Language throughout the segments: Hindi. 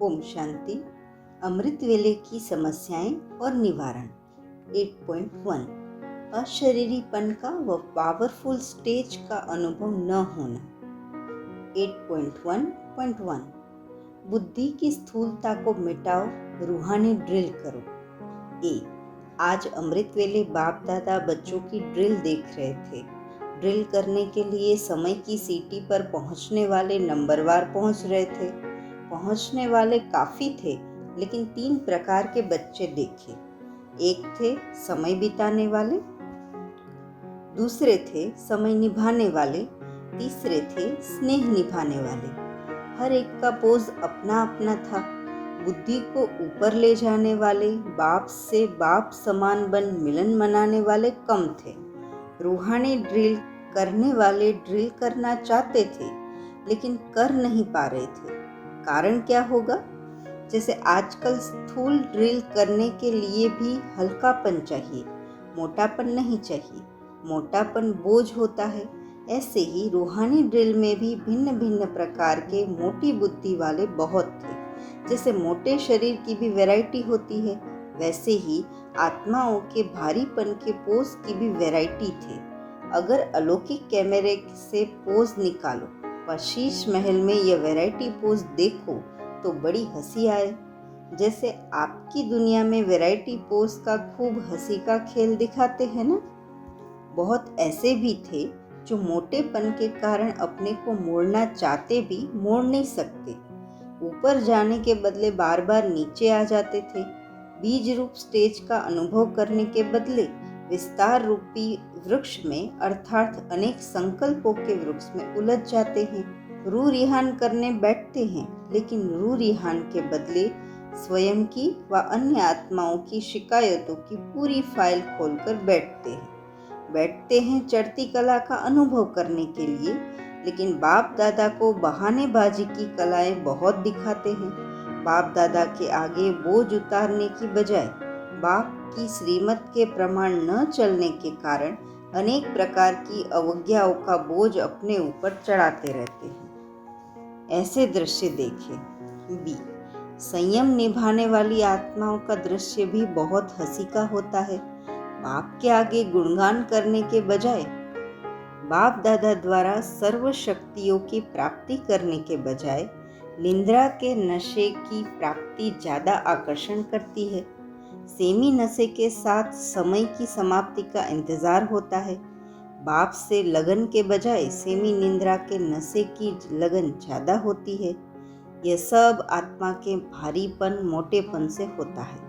ओम शांति। अमृत वेले की समस्याएं और निवारण। 8.1 अशरीरीपन का व पावरफुल स्टेज का अनुभव न होना। 8.1.1 बुद्धि की स्थूलता को मिटाओ, रूहानी ड्रिल करो। आज अमृत वेले बाप दादा बच्चों की ड्रिल देख रहे थे। ड्रिल करने के लिए समय की सीटी पर पहुंचने वाले नंबरवार पहुंच रहे थे। पहुंचने वाले काफी थे, लेकिन 3 प्रकार के बच्चे देखे। एक थे समय बिताने वाले, दूसरे थे समय निभाने वाले, तीसरे थे स्नेह निभाने वाले। हर एक का पोज अपना अपना था। बुद्धि को ऊपर ले जाने वाले, बाप से बाप समान बन मिलन मनाने वाले कम थे। रूहानी ड्रिल करने वाले ड्रिल करना चाहते थे, लेकिन कर नहीं पा रहे थे। कारण क्या होगा? जैसे आजकल स्थूल ड्रिल करने के लिए भी हल्कापन चाहिए, मोटापन नहीं चाहिए। मोटापन बोझ होता है। ऐसे ही रूहानी ड्रिल में भी भिन्न भिन्न प्रकार के मोटी बुद्धि वाले बहुत थे। जैसे मोटे शरीर की भी वैरायटी होती है, वैसे ही आत्माओं के भारीपन के पोज की भी वैरायटी थे। अगर अलौकिक कैमरे से पोज निकालो व शीश महल में यह वैरायटी पोज देखो तो बड़ी हंसी आए। जैसे आपकी दुनिया में वैरायटी पोज का खूब हंसी का खेल दिखाते हैं ना। बहुत ऐसे भी थे जो मोटेपन के कारण अपने को मोड़ना चाहते भी मोड़ नहीं सकते। ऊपर जाने के बदले बार बार नीचे आ जाते थे। बीज रूप स्टेज का अनुभव करने के बदले विस्तार रूपी वृक्ष में अर्थात अनेक संकल्पों के वृक्ष में उलझ जाते हैं। रू रिहान करने बैठते हैं, लेकिन रू रिहान के बदले स्वयं की व अन्य आत्माओं की शिकायतों की पूरी फाइल खोलकर बैठते हैं चढ़ती कला का अनुभव करने के लिए। लेकिन बाप दादा को बहानेबाजी की कलाएं बहुत दिखाते हैं। बाप दादा के आगे बोझ उतारने की बजाय बाप की श्रीमत के प्रमाण न चलने के कारण अनेक प्रकार की अवज्ञाओं का बोझ अपने ऊपर चढ़ाते रहते हैं। ऐसे दृश्य देखें। बी संयम निभाने वाली आत्माओं का दृश्य भी बहुत हंसी का होता है। बाप के आगे गुणगान करने के बजाय बाप दादा द्वारा सर्व शक्तियों की प्राप्ति करने के बजाय निंद्रा के नशे की प्राप्ति ज्यादा आकर्षण करती है। सेमी नशे के साथ समय की समाप्ति का इंतजार होता है। बाप से लगन के बजाय सेमी निंद्रा के नशे की लगन ज्यादा होती है। यह सब आत्मा के भारीपन मोटेपन से होता है।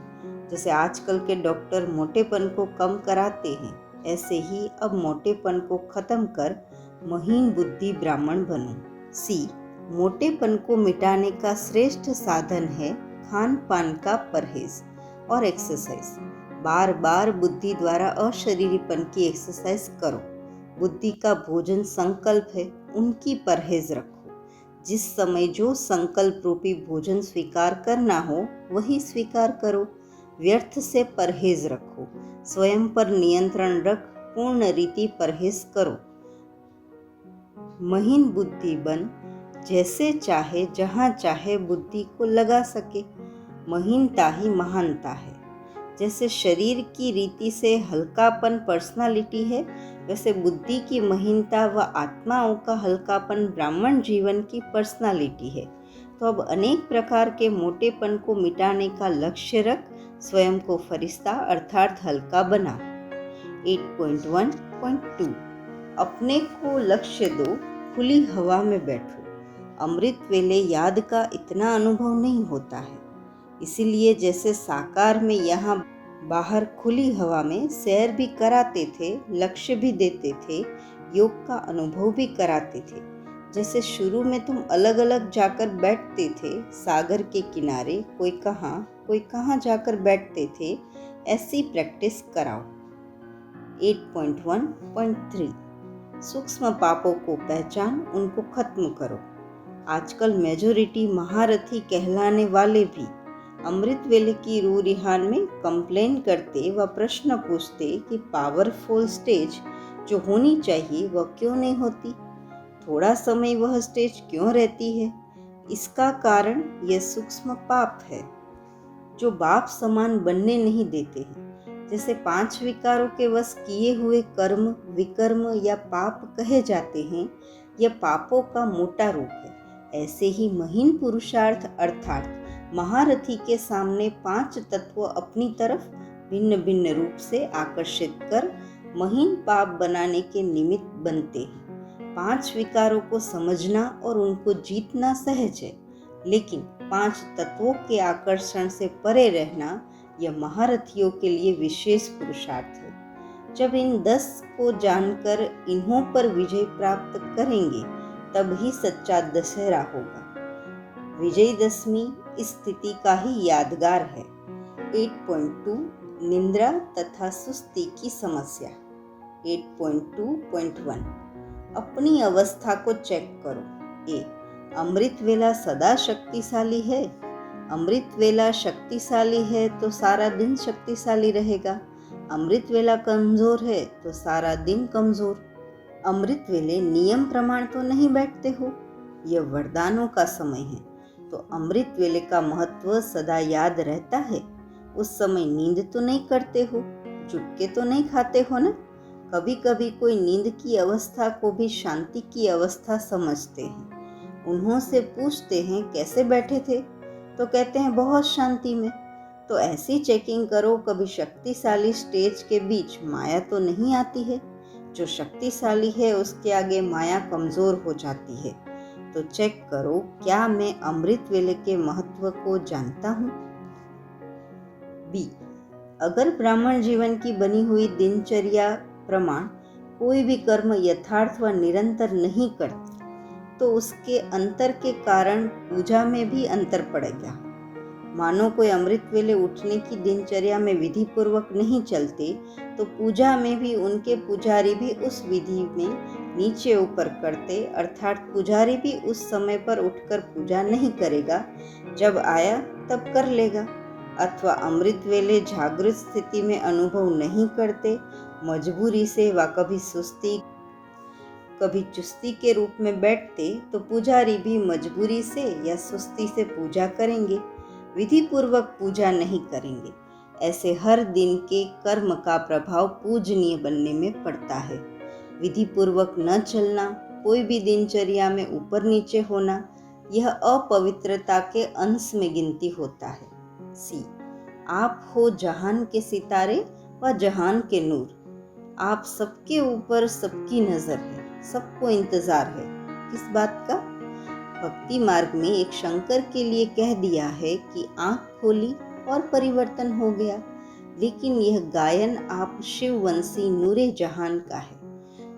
जैसे आजकल के डॉक्टर मोटेपन को कम कराते हैं, ऐसे ही अब मोटेपन को खत्म कर महीन बुद्धि ब्राह्मण बनो। सी मोटेपन को मिटाने का श्रेष्ठ साधन है खान पान का परहेज और एक्सरसाइज। बार बार बुद्धि द्वारा अशरीरीपन की एक्सरसाइज करो। बुद्धि का भोजन संकल्प है, उनकी परहेज रखो। जिस समय जो संकल्प रूपी भोजन स्वीकार करना हो वही स्वीकार करो। व्यर्थ से परहेज रखो। स्वयं पर नियंत्रण रख पूर्ण रीति परहेज करो। महीन बुद्धि बन, जैसे चाहे जहाँ चाहे बुद्धि को लगा सके। महीनता ही महानता है। जैसे शरीर की रीति से हल्कापन पर्सनालिटी है, वैसे बुद्धि की महीनता व आत्माओं का हल्कापन ब्राह्मण जीवन की पर्सनालिटी है। तो अब अनेक प्रकार के मोटेपन को मिटाने का लक्ष्य रख स्वयं को फरिश्ता अर्थात हल्का बना। 8.1.2 अपने को लक्ष्य दो, खुली हवा में बैठो। अमृत वेले याद का इतना अनुभव नहीं होता है, इसीलिए जैसे साकार में यहाँ बाहर खुली हवा में सैर भी कराते थे, लक्ष्य भी देते थे, योग का अनुभव भी कराते थे। जैसे शुरू में तुम अलग अलग जाकर बैठते थे सागर के किनारे, कोई कहाँ जाकर बैठते थे, ऐसी प्रैक्टिस कराओ। 8.1.3 सूक्ष्म पापों को पहचान, उनको खत्म करो। आजकल मेजॉरिटी महारथी कहलाने वाले भी अमृत वेले की रू रिहान में कंप्लेन करते व प्रश्न पूछते कि पावरफुल स्टेज जो होनी चाहिए वह क्यों नहीं होती, थोड़ा समय वह स्टेज क्यों रहती है। इसका कारण यह सूक्ष्म पाप है जो बाप समान बनने नहीं देते हैं। जैसे 5 विकारों के वश किए हुए कर्म विकर्म या पाप कहे जाते हैं, यह पापों का मोटा रूप है। ऐसे ही महीन पुरुषार्थ अर्थात महारथी के सामने 5 तत्व अपनी तरफ भिन्न भिन्न रूप से आकर्षित कर महीन पाप बनाने के निमित्त बनते हैं। 5 विकारों को समझना और उनको जीतना सहज है, लेकिन 5 तत्वों के आकर्षण से परे रहना यह महारथियों के लिए विशेष पुरुषार्थ है। जब इन 10 को जानकर इन्हों पर विजय प्राप्त करेंगे, तब ही सच्चा दशहरा होगा। विजयदशमी इस स्थिति का ही यादगार है। 8.2 निंद्रा तथा सुस्ती की समस्या। 8.2.1 अपनी अवस्था को चेक करो। ए अमृत वेला सदा शक्तिशाली है। अमृत वेला शक्तिशाली है तो सारा दिन शक्तिशाली रहेगा। अमृत वेला कमजोर है तो सारा दिन कमजोर। अमृत वेले नियम प्रमाण तो नहीं बैठते हो, यह वरदानों का समय है, तो अमृत वेले का महत्व सदा याद रहता है। उस समय नींद तो नहीं करते हो, चुटके तो नहीं खाते हो ना। कभी कभी कोई नींद की अवस्था को भी शांति की अवस्था समझते हैं। उन्हों से पूछते हैं कैसे बैठे थे, तो कहते हैं बहुत शांति में। तो ऐसी चेकिंग करो, कभी शक्तिशाली स्टेज के बीच माया तो नहीं आती है। जो शक्तिशाली है उसके आगे माया कमजोर हो जाती है। तो चेक करो, क्या मैं अमृत वेले के महत्व को जानता हूँ। बी अगर ब्राह्मण जीवन की बनी हुई दिनचर्या प्रमाण कोई भी कर्म यथार्थ व निरंतर नहीं करते, तो उसके अंतर के कारण पूजा में भी अंतर पड़ेगा। मानो कोई अमृत वेले उठने की दिनचर्या में विधि पूर्वक नहीं चलते, तो पूजा में भी उनके पुजारी भी उस विधि में नीचे ऊपर करते, अर्थात पुजारी भी उस समय पर उठकर पूजा नहीं करेगा, जब आया तब कर लेगा। अथवा अमृत वेले जागृत स्थिति में अनुभव नहीं करते, मजबूरी से व कभी सुस्ती कभी चुस्ती के रूप में बैठते, तो पुजारी भी मजबूरी से या सुस्ती से पूजा करेंगे, विधि पूर्वक पूजा नहीं करेंगे। ऐसे हर दिन के कर्म का प्रभाव पूजनीय बनने में पड़ता है। विधि पूर्वक न चलना, कोई भी दिनचर्या में ऊपर नीचे होना, यह अपवित्रता के अंश में गिनती होता है। सी आप हो जहान के सितारे व जहान के नूर। आप सबके ऊपर सबकी नजर है, सबको इंतजार है। किस बात का? भक्ति मार्ग में एक शंकर के लिए कह दिया है कि आंख खोली और परिवर्तन हो गया, लेकिन यह गायन आप शिववंशी नूरे जहान का है।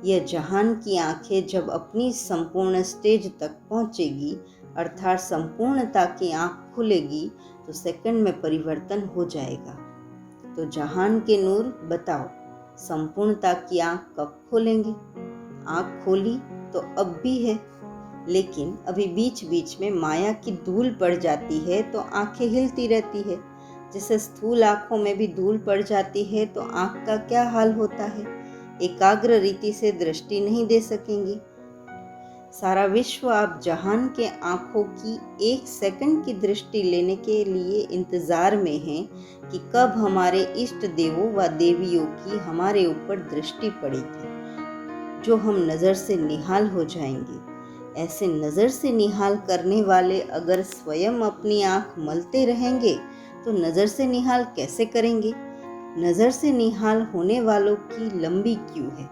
यह जहान की आंखें जब अपनी संपूर्ण स्टेज तक पहुंचेगी, अर्थात संपूर्णता की आंख खुलेगी, तो सेकंड में परिवर्तन हो जाएगा। तो जहान के नूर बताओ, संपूर्णता की आंख कब खोलेंगे? आंख खोली तो अब भी है, लेकिन अभी बीच बीच में माया की धूल पड़ जाती है तो आंखें हिलती रहती है। जैसे स्थूल आंखों में भी धूल पड़ जाती है तो आंख का क्या हाल होता है? एकाग्र रीति से दृष्टि नहीं दे सकेंगी। सारा विश्व आप जहान के आंखों की 1 सेकंड की दृष्टि लेने के लिए इंतजार में है कि कब हमारे इष्ट देवों व देवियों की हमारे ऊपर दृष्टि पड़ेगी, जो हम नज़र से निहाल हो जाएंगे। ऐसे नज़र से निहाल करने वाले अगर स्वयं अपनी आंख मलते रहेंगे, तो नज़र से निहाल कैसे करेंगे? नज़र से निहाल होने वालों की लंबी क्यू है,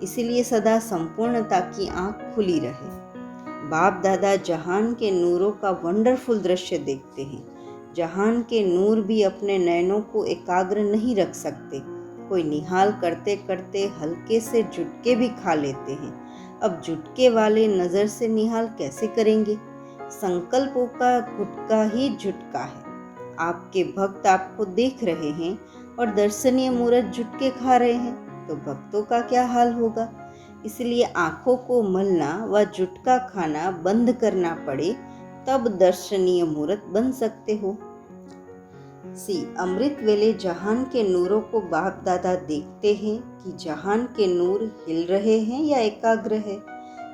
इसीलिए सदा संपूर्णता की आंख खुली रहे। बाप दादा जहान के नूरों का वंडरफुल दृश्य देखते हैं। जहान के नूर भी अपने नयनों को एकाग्र नहीं रख सकते। कोई निहाल करते करते हल्के से झुटके भी खा लेते हैं। अब झुटके वाले नज़र से निहाल कैसे करेंगे? संकल्पों का गुटका ही झुटका है। आपके भक्त आपको देख रहे हैं और दर्शनीय मूर्त झुटके खा रहे हैं, तो भक्तों का क्या हाल होगा? इसलिए आंखों को मलना व झुटका खाना बंद करना पड़े, तब दर्शनीय मूर्त बन सकते हो। सी अमृत वेले जहान के नूरों को बाप दादा देखते हैं कि जहान के नूर हिल रहे हैं या एकाग्र है।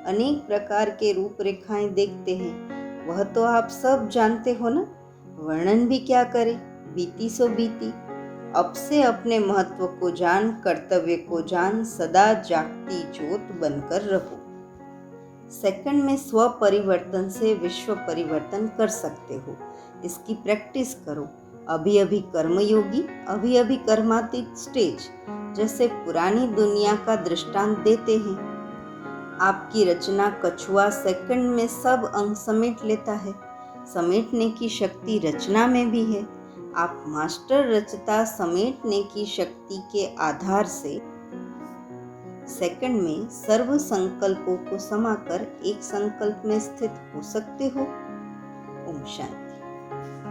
अनेक प्रकार के रूप रेखाएं देखते हैं। वह तो आप सब जानते हो ना। वर्णन भी क्या करें, बीती सो बीती। अब से अपने महत्व को जान, कर्तव्य को जान, सदा जागती ज्योत बनकर रहो। सेकंड में स्व परिवर्तन से विश्व परिवर्तन कर सकते हो। इसकी प्रैक्टिस करो। अभी अभी कर्मयोगी, अभी अभी कर्मातीत स्टेज जैसे पुरानी दुनिया का दृष्टांत देते हैं। आपकी रचना कछुआ सेकंड में सब अंग समेट लेता है। समेटने की शक्ति रचना में भी है। आप मास्टर रचता समेटने की शक्ति के आधार से सेकंड में सर्व संकल्पों को समाकर एक संकल्प में स्थित हो सकते हो। ओम शांति।